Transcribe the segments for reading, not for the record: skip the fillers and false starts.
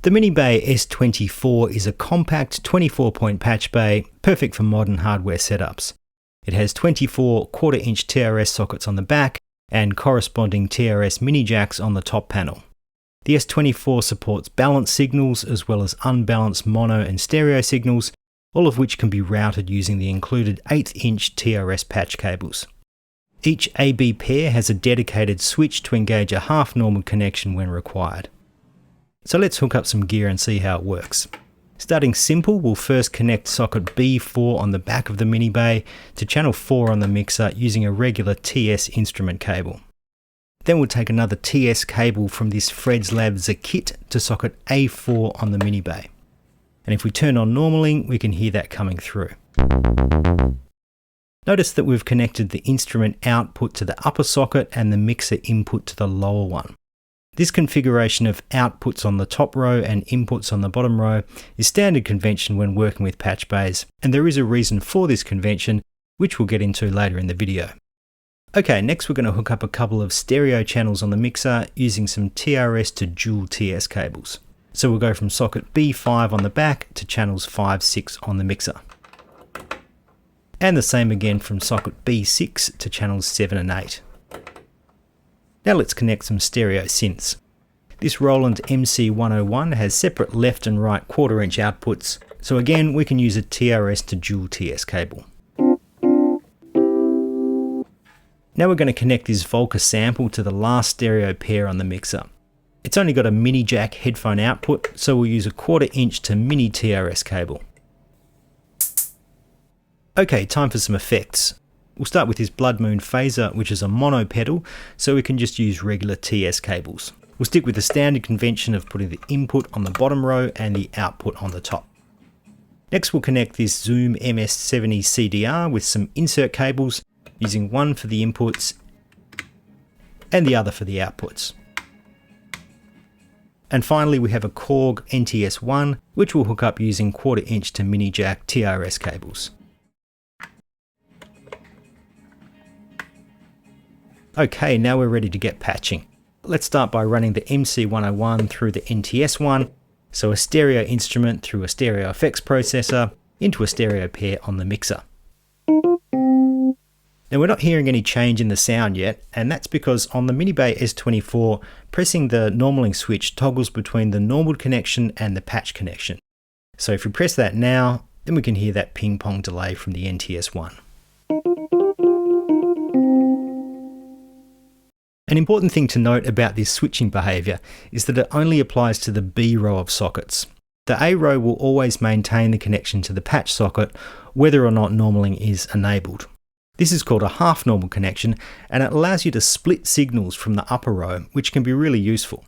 The Mini Bay S24 is a compact 24-point patch bay, perfect for modern hardware setups. It has 24 1/4-inch TRS sockets on the back and corresponding TRS mini jacks on the top panel. The S24 supports balanced signals as well as unbalanced mono and stereo signals, all of which can be routed using the included 1/8-inch TRS patch cables. Each AB pair has a dedicated switch to engage a half-normal connection when required. So let's hook up some gear and see how it works. Starting simple, we'll first connect socket B4 on the back of the Mini Bay to channel 4 on the mixer using a regular TS instrument cable. Then we'll take another TS cable from this Fred's Lab kit to socket A4 on the Mini Bay. And if we turn on normaling, we can hear that coming through. Notice that we've connected the instrument output to the upper socket and the mixer input to the lower one. This configuration of outputs on the top row and inputs on the bottom row is standard convention when working with patch bays, and there is a reason for this convention, which we'll get into later in the video. Okay, next we're going to hook up a couple of stereo channels on the mixer using some TRS to dual TS cables. So we'll go from socket B5 on the back to channels 5, 6 on the mixer. And the same again from socket B6 to channels 7 and 8. Now let's connect some stereo synths. This Roland MC101 has separate left and right 1/4-inch outputs, so again we can use a TRS to dual TS cable. Now we're going to connect this Volca sample to the last stereo pair on the mixer. It's only got a mini jack headphone output, so we'll use a 1/4-inch to mini TRS cable. Okay, time for some effects. We'll start with this Blood Moon phaser, which is a mono pedal, so we can just use regular TS cables. We'll stick with the standard convention of putting the input on the bottom row and the output on the top. Next we'll connect this Zoom MS70 CDR with some insert cables, using one for the inputs and the other for the outputs. And finally we have a Korg NTS1, which we'll hook up using 1/4-inch to mini jack TRS cables. Okay, now we're ready to get patching. Let's start by running the MC101 through the NTS1, so a stereo instrument through a stereo effects processor into a stereo pair on the mixer. Now we're not hearing any change in the sound yet, and that's because on the Mini Bay S24, pressing the normaling switch toggles between the normal connection and the patch connection. So if we press that now, then we can hear that ping pong delay from the NTS1. An important thing to note about this switching behaviour is that it only applies to the B row of sockets. The A row will always maintain the connection to the patch socket, whether or not normaling is enabled. This is called a half normal connection, and it allows you to split signals from the upper row, which can be really useful.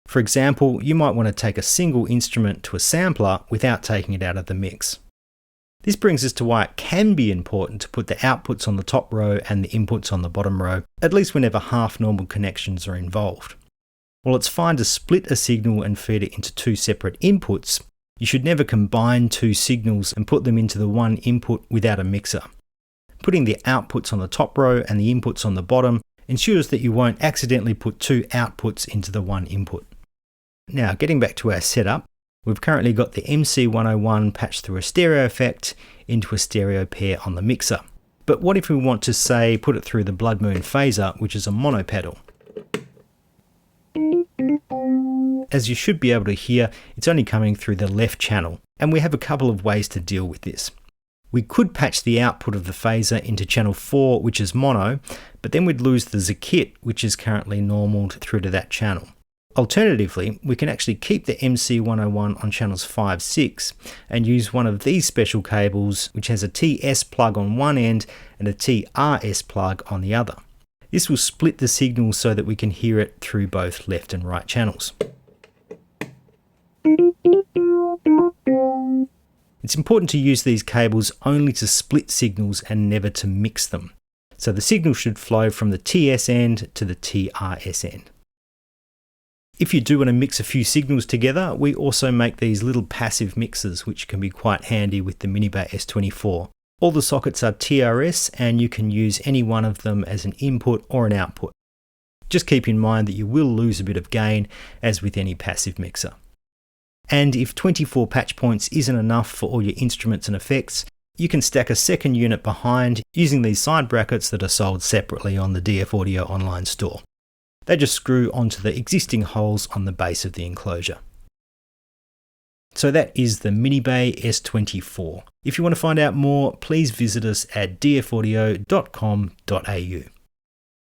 For example, you might want to take a single instrument to a sampler without taking it out of the mix. This brings us to why it can be important to put the outputs on the top row and the inputs on the bottom row, at least whenever half normal connections are involved. While it's fine to split a signal and feed it into two separate inputs, you should never combine two signals and put them into the one input without a mixer. Putting the outputs on the top row and the inputs on the bottom ensures that you won't accidentally put two outputs into the one input. Now, getting back to our setup, we've currently got the MC101 patched through a stereo effect into a stereo pair on the mixer. But what if we want to, say, put it through the Blood Moon phaser, which is a mono pedal? As you should be able to hear, it's only coming through the left channel, and we have a couple of ways to deal with this. We could patch the output of the phaser into channel 4, which is mono, but then we'd lose the kit, which is currently normaled through to that channel. Alternatively, we can actually keep the MC101 on channels 5, 6 and use one of these special cables, which has a TS plug on one end and a TRS plug on the other. This will split the signal so that we can hear it through both left and right channels. It's important to use these cables only to split signals and never to mix them. So the signal should flow from the TS end to the TRS end. If you do want to mix a few signals together, we also make these little passive mixers, which can be quite handy with the Mini Bay S24. All the sockets are TRS, and you can use any one of them as an input or an output. Just keep in mind that you will lose a bit of gain, as with any passive mixer. And if 24 patch points isn't enough for all your instruments and effects, you can stack a second unit behind using these side brackets that are sold separately on the DF Audio online store. They just screw onto the existing holes on the base of the enclosure. So that is the Mini Bay S24. If you want to find out more, please visit us at dfaudio.com.au.